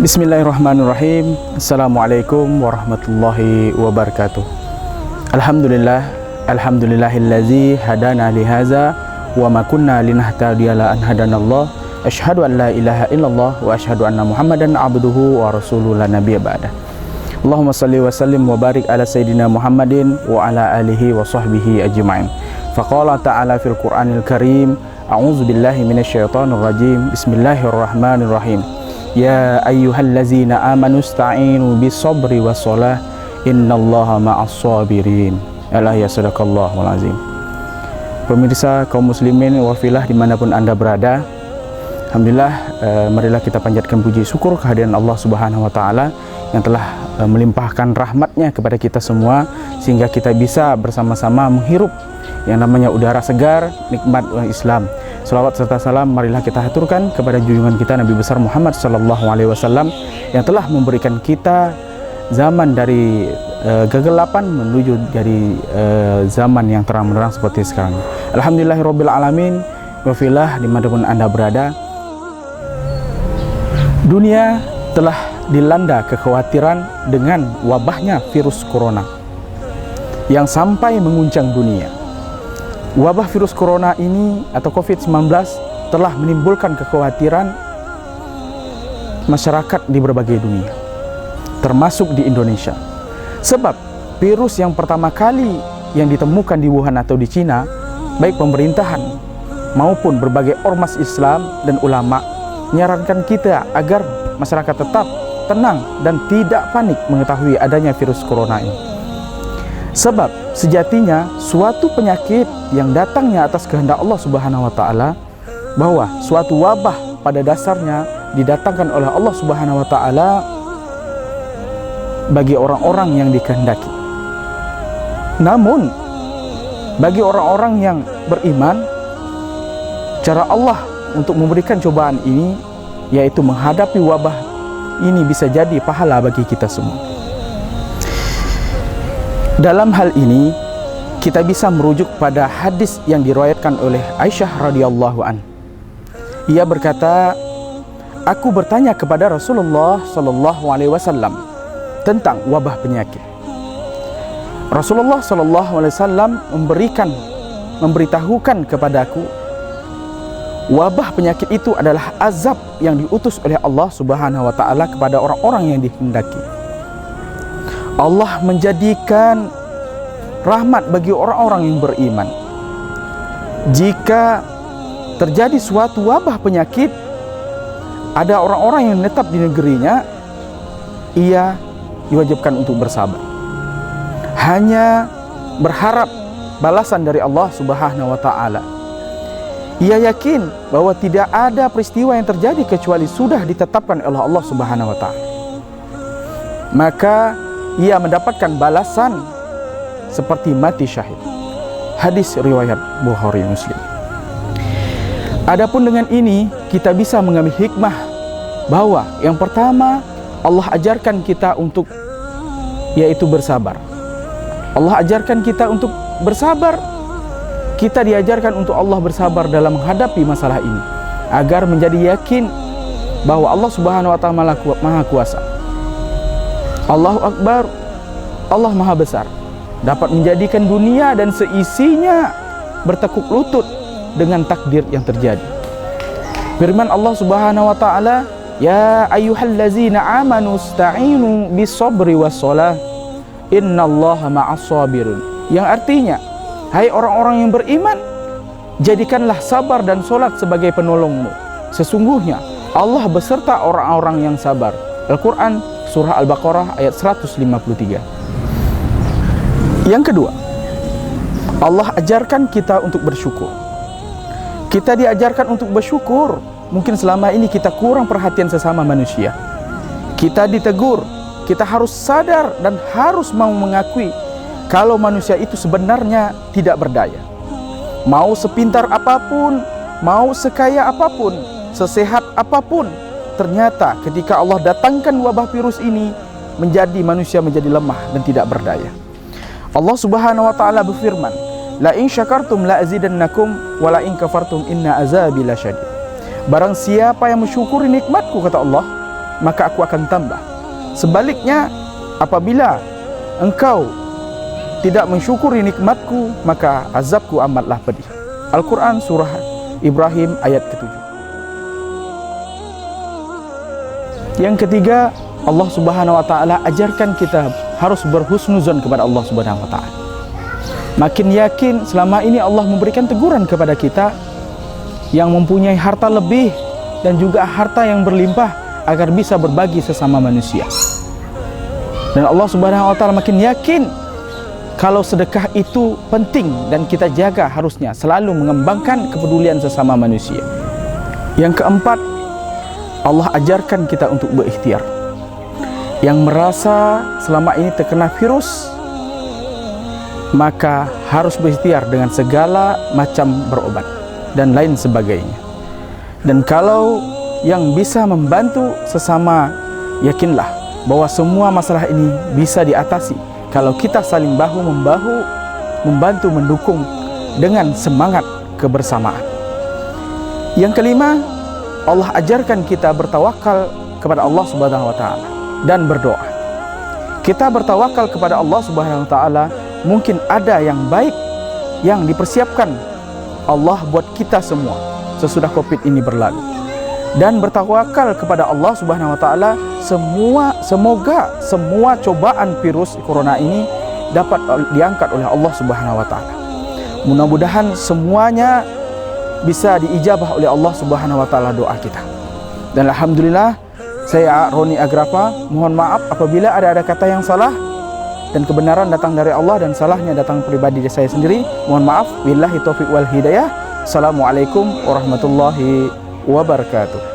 Bismillahirrahmanirrahim. Assalamualaikum warahmatullahi wabarakatuh. Alhamdulillahillazi hadana lihaza wa ma kunna linahtadiya la an hadanallah. Asyhadu an la ilaha illallah wa asyhadu anna Muhammadan abduhu wa rasuluhu la nabiyya ba'da. Allahumma salli wa sallim wa barik ala sayyidina Muhammadin wa ala alihi wa sahbihi ajma'in. Faqala ta'ala fil Qur'anil Karim, a'udzu billahi minasyaitonir rajim. Bismillahirrahmanirrahim. Ya ayyuhallazina amanu ista'inu bis-sabri was-shalah innallaha ma'as-sabirin. Ala ya sadaqallahul azim. Pemirsa kaum muslimin wa filah dimanapun Anda berada, alhamdulillah, marilah kita panjatkan puji syukur kehadiran Allah Subhanahu wa taala yang telah melimpahkan rahmatnya kepada kita semua sehingga kita bisa bersama-sama menghirup yang namanya udara segar, nikmat Islam. Salawat serta salam marilah kita haturkan kepada junjungan kita Nabi besar Muhammad sallallahu alaihi wasallam yang telah memberikan kita zaman dari kegelapan menuju dari zaman yang terang benderang seperti sekarang. Alhamdulillahirabbil alamin. Wafilah dimanapun Anda berada, dunia telah dilanda kekhawatiran dengan wabahnya virus corona yang sampai menguncang dunia. Wabah virus corona ini atau COVID-19 telah menimbulkan kekhawatiran masyarakat di berbagai dunia, termasuk di Indonesia. Sebab virus yang pertama kali yang ditemukan di Wuhan atau di Cina, baik pemerintahan maupun berbagai ormas Islam dan ulama menyarankan kita agar masyarakat tetap tenang dan tidak panik mengetahui adanya virus corona ini. Sebab sejatinya suatu penyakit yang datangnya atas kehendak Allah Subhanahu wa taala, bahwa suatu wabah pada dasarnya didatangkan oleh Allah Subhanahu wa taala bagi orang-orang yang dikehendaki. Namun bagi orang-orang yang beriman, cara Allah untuk memberikan cobaan ini yaitu menghadapi wabah ini bisa jadi pahala bagi kita semua. Dalam hal ini kita bisa merujuk pada hadis yang diriwayatkan oleh Aisyah radhiyallahu an. Ia berkata, aku bertanya kepada Rasulullah sallallahu alaihi wasallam tentang wabah penyakit. Rasulullah sallallahu alaihi wasallam memberitahukan kepadaku, wabah penyakit itu adalah azab yang diutus oleh Allah Subhanahu wa taala kepada orang-orang yang dikehendaki. Allah menjadikan rahmat bagi orang-orang yang beriman. Jika terjadi suatu wabah penyakit, ada orang-orang yang menetap di negerinya, ia diwajibkan untuk bersabar. Hanya berharap balasan dari Allah Subhanahu wa taala. Ia yakin bahwa tidak ada peristiwa yang terjadi kecuali sudah ditetapkan oleh Allah Subhanahu wa taala. Maka ia mendapatkan balasan seperti mati syahid. Hadis riwayat Bukhari Muslim. Adapun dengan ini kita bisa mengambil hikmah bahwa yang pertama Allah ajarkan kita untuk yaitu bersabar. Allah ajarkan kita untuk bersabar. Kita diajarkan untuk Allah bersabar dalam menghadapi masalah ini agar menjadi yakin bahwa Allah Subhanahu wa taala Maha Kuasa. Allahu Akbar, Allah Maha Besar, dapat menjadikan dunia dan seisinya bertekuk lutut dengan takdir yang terjadi. Firman Allah Subhanahu wa taala, ya ayyuhallazina amanu ista'inu bis-sabri was-shalah innallaha ma'as-sabirin. Yang artinya, hai orang-orang yang beriman, jadikanlah sabar dan salat sebagai penolongmu. Sesungguhnya Allah beserta orang-orang yang sabar. Al-Quran Surah Al-Baqarah ayat 153. Yang kedua, Allah ajarkan kita untuk bersyukur. Kita diajarkan untuk bersyukur. Mungkin selama ini kita kurang perhatian sesama manusia. Kita ditegur, kita harus sadar dan harus mau mengakui kalau manusia itu sebenarnya tidak berdaya. Mau sepintar apapun, mau sekaya apapun, sesehat apapun, ternyata ketika Allah datangkan wabah virus ini, manusia menjadi lemah dan tidak berdaya. Allah Subhanahu wa taala berfirman, la in syakartum la azidannakum wa la in kafartum inna azabi lasyadid. Barang siapa yang mensyukuri nikmatku, kata Allah, maka aku akan tambah. Sebaliknya, apabila engkau tidak mensyukuri nikmatku, maka azabku amatlah pedih. Al-Quran surah Ibrahim ayat ke-7. Yang ketiga, Allah Subhanahu wa taala ajarkan kita harus berhusnuzon kepada Allah Subhanahu wa taala. Makin yakin selama ini Allah memberikan teguran kepada kita yang mempunyai harta lebih dan juga harta yang berlimpah agar bisa berbagi sesama manusia. Dan Allah Subhanahu wa taala makin yakin kalau sedekah itu penting dan kita jaga, harusnya selalu mengembangkan kepedulian sesama manusia. Yang keempat, Allah ajarkan kita untuk berikhtiar. Yang merasa selama ini terkena virus, maka harus berikhtiar dengan segala macam berobat dan lain sebagainya. Dan kalau yang bisa membantu sesama, yakinlah bahwa semua masalah ini bisa diatasi kalau kita saling bahu-membahu, membantu mendukung dengan semangat kebersamaan. Yang kelima, Allah ajarkan kita bertawakal kepada Allah Subhanahu wa taala dan berdoa. Kita bertawakal kepada Allah Subhanahu wa taala, mungkin ada yang baik yang dipersiapkan Allah buat kita semua sesudah Covid ini berlalu. Dan bertawakal kepada Allah Subhanahu wa taala, semoga semua cobaan virus corona ini dapat diangkat oleh Allah Subhanahu wa taala. Mudah-mudahan semuanya bisa diijabah oleh Allah Subhanahu wa taala doa kita. Dan alhamdulillah, saya Roni Agrafa, mohon maaf apabila ada kata yang salah, dan kebenaran datang dari Allah dan salahnya datang pribadi dari saya sendiri. Mohon maaf. Billahi taufiq wal hidayah. Assalamualaikum warahmatullahi wabarakatuh.